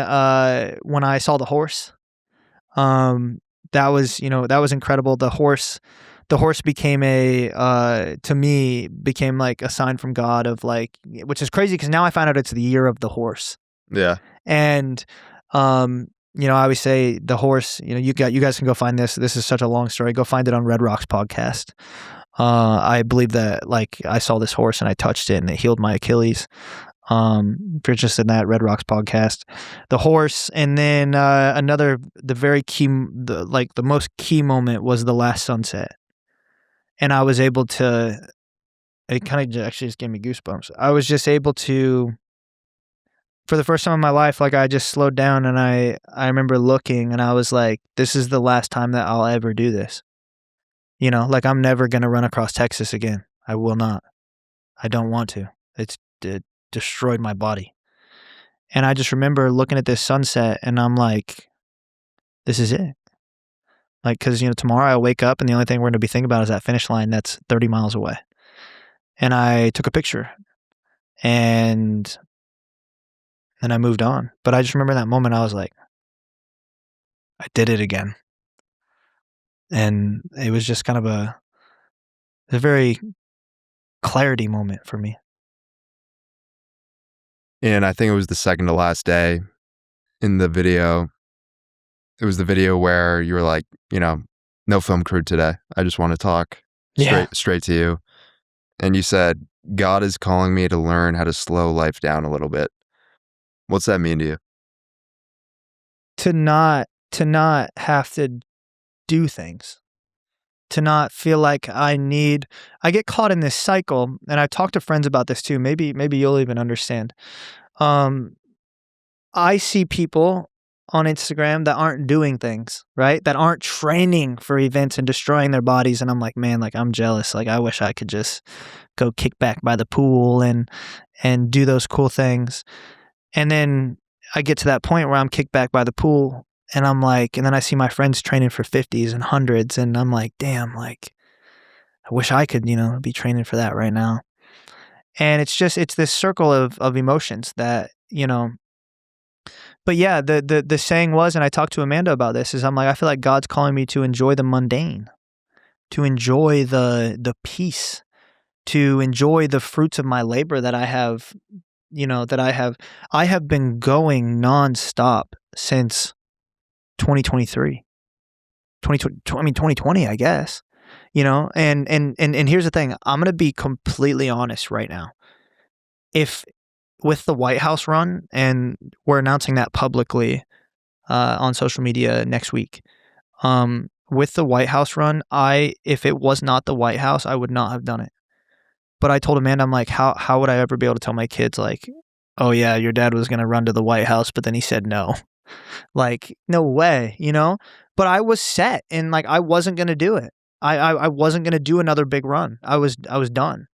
when I saw the horse, that was incredible. The horse became to me became like a sign from God of like, which is crazy because now I found out it's the year of the horse. Yeah. And, I always say the horse, you guys can go find this. This is such a long story. Go find it on Red Rock's podcast. I believe that like I saw this horse and I touched it and it healed my Achilles. If you're interested in that, Red Rocks podcast, the horse, and then the very key, the most key moment was the last sunset, and I was able to. It kind of actually just gave me goosebumps. I was just able to, for the first time in my life, like I just slowed down and I remember looking and I was like, this is the last time that I'll ever do this. Like I'm never gonna run across Texas again. I will not. I don't want to. It destroyed my body. And I just remember looking at this sunset and I'm like, this is it. Like, cause tomorrow I'll wake up and the only thing we're going to be thinking about is that finish line that's 30 miles away. And I took a picture and then I moved on. But I just remember in that moment, I was like, I did it again. And it was just kind of a very clarity moment for me. And I think it was the second to last day in the video. It was the video where you were like, no film crew today. I just want to talk straight to you. And you said, God is calling me to learn how to slow life down a little bit. What's that mean to you? To not have to do things. To not feel like I get caught in this cycle, and I've talked to friends about this too. Maybe you'll even understand. I see people on Instagram that aren't doing things, right? That aren't training for events and destroying their bodies. And I'm like, man, like I'm jealous. Like I wish I could just go kick back by the pool and do those cool things. And then I get to that point where I'm kicked back by the pool and I'm like, and then I see my friends training for 50s and 100s and I'm like, damn, like I wish I could, be training for that right now. And it's this circle of emotions that, but yeah, the saying was, and I talked to Amanda about this, is I'm like, I feel like God's calling me to enjoy the mundane, to enjoy the peace, to enjoy the fruits of my labor that I have, I have been going nonstop since 2023, 2020, I guess, and here's the thing. I'm going to be completely honest right now. If with the White House run, and we're announcing that publicly on social media next week, with the White House run, if it was not the White House, I would not have done it. But I told Amanda, I'm like, how would I ever be able to tell my kids, like, oh yeah, your dad was going to run to the White House, but then he said no. Like, no way, But I was set, and like I wasn't going to do it. I wasn't going to do another big run. I was done.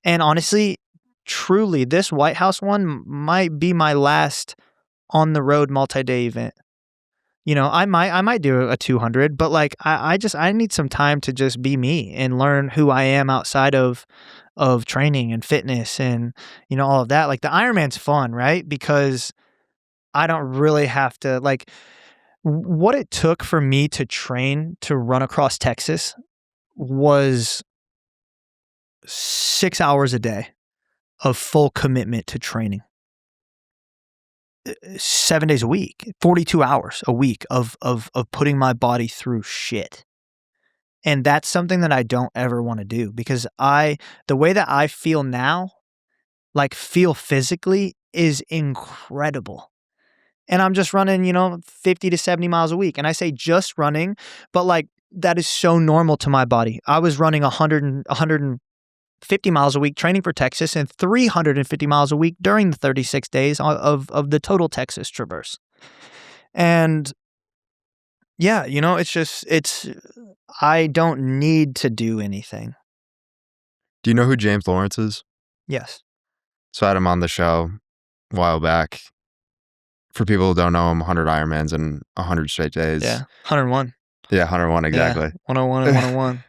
And honestly, truly, this White House one might be my last on the road multi-day event. I might do a 200, but like I need some time to just be me and learn who I am outside of training and fitness and all of that. Like the Ironman's fun, right? Because I don't really have to, like, what it took for me to train to run across Texas was 6 hours a day of full commitment to training. 7 days a week, 42 hours a week of putting my body through shit. And that's something that I don't ever want to do, because the way that I feel now, like feel physically, is incredible. And I'm just running, 50 to 70 miles a week. And I say just running, but like that is so normal to my body. I was running 150 miles a week training for Texas, and 350 miles a week during the 36 days of the total Texas traverse. And yeah, I don't need to do anything. Do you know who James Lawrence is? Yes. So I had him on the show a while back. For people who don't know him, 100 Ironmans in 100 straight days. Yeah. 101. Yeah, 101, exactly. Yeah, 101 and 101.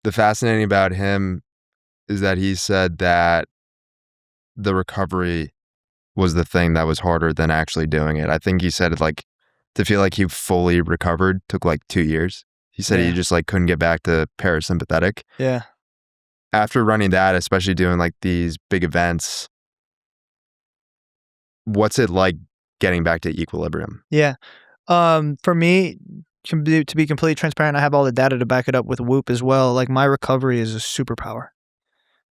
The fascinating about him is that he said that the recovery was the thing that was harder than actually doing it. I think he said it like to feel like he fully recovered took like 2 years. He said he just like couldn't get back to parasympathetic. Yeah. After running that, especially doing like these big events, what's it like getting back to equilibrium? Yeah. For me, to be completely transparent, I have all the data to back it up with Whoop as well. Like my recovery is a superpower.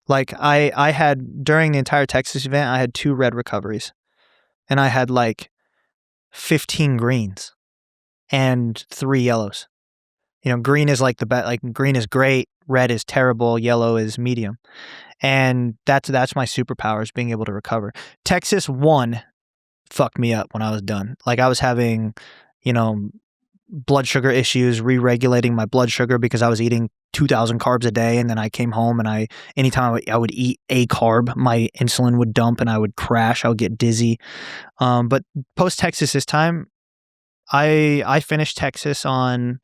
Like I had, during the entire Texas event, I had 2 red recoveries, and I had like 15 greens and 3 yellows. Green is like green is great, red is terrible, yellow is medium. And that's my superpower, is being able to recover. Texas 1 fucked me up when I was done. Like I was having, blood sugar issues, re-regulating my blood sugar because I was eating 2,000 carbs a day. And then I came home, and anytime I would eat a carb, my insulin would dump and I would crash. I would get dizzy. But post Texas this time, I finished Texas on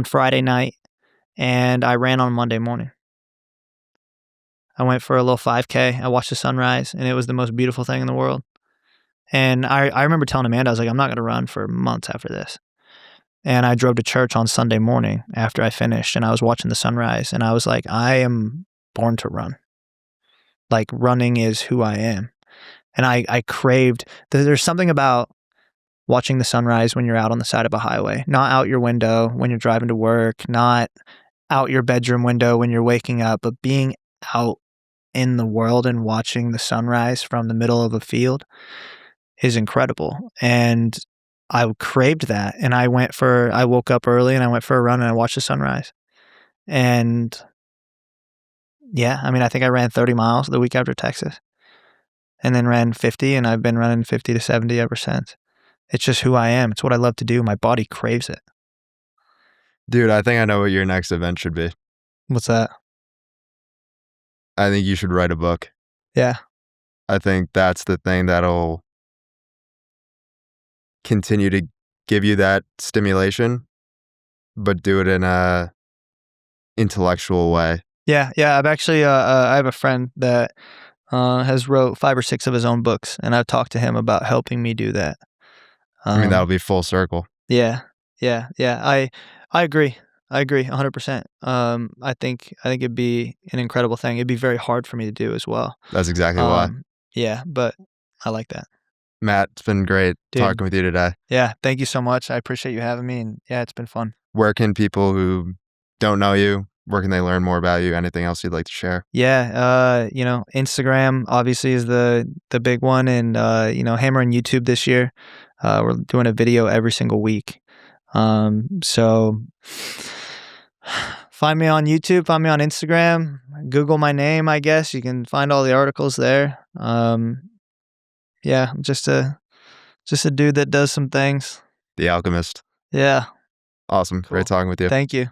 Friday night, and I ran on Monday morning. I went for a little 5K. I watched the sunrise, and it was the most beautiful thing in the world. And I remember telling Amanda, I was like, I'm not going to run for months after this. And I drove to church on Sunday morning after I finished, and I was watching the sunrise, and I was like, I am born to run. Like running is who I am. And I craved, there's something about watching the sunrise when you're out on the side of a highway, not out your window when you're driving to work, not out your bedroom window when you're waking up, but being out in the world and watching the sunrise from the middle of a field is incredible. And I craved that. And I woke up early and I went for a run and I watched the sunrise. And yeah, I think I ran 30 miles the week after Texas, and then ran 50, and I've been running 50 to 70 ever since. It's just who I am. It's what I love to do. My body craves it. Dude, I think I know what your next event should be. What's that? I think you should write a book. Yeah. I think that's the thing that'll continue to give you that stimulation, but do it in a intellectual way. Yeah, yeah. I've actually, I have a friend that has wrote 5 or 6 of his own books, and I've talked to him about helping me do that. I mean, that'll Um, be full circle. yeah, yeah, yeah. I agree. I agree 100%. I think it'd be an incredible thing. It'd be very hard for me to do as well. That's exactly why. Um, yeah, but I like that. Matt, it's been great Dude, talking with you today. yeah, thank you so much. I appreciate you having me, and yeah, it's been fun. Where can people who don't know you, where can they learn more about you? Anything else you'd like to share? Yeah, Instagram obviously is the big one, and hammering YouTube this year. We're doing a video every single week. So find me on YouTube, find me on Instagram, Google my name. I guess you can find all the articles there. Yeah, I'm just a dude that does some things. The Alchemist. Yeah, Awesome. Great cool. talking with you. Thank you.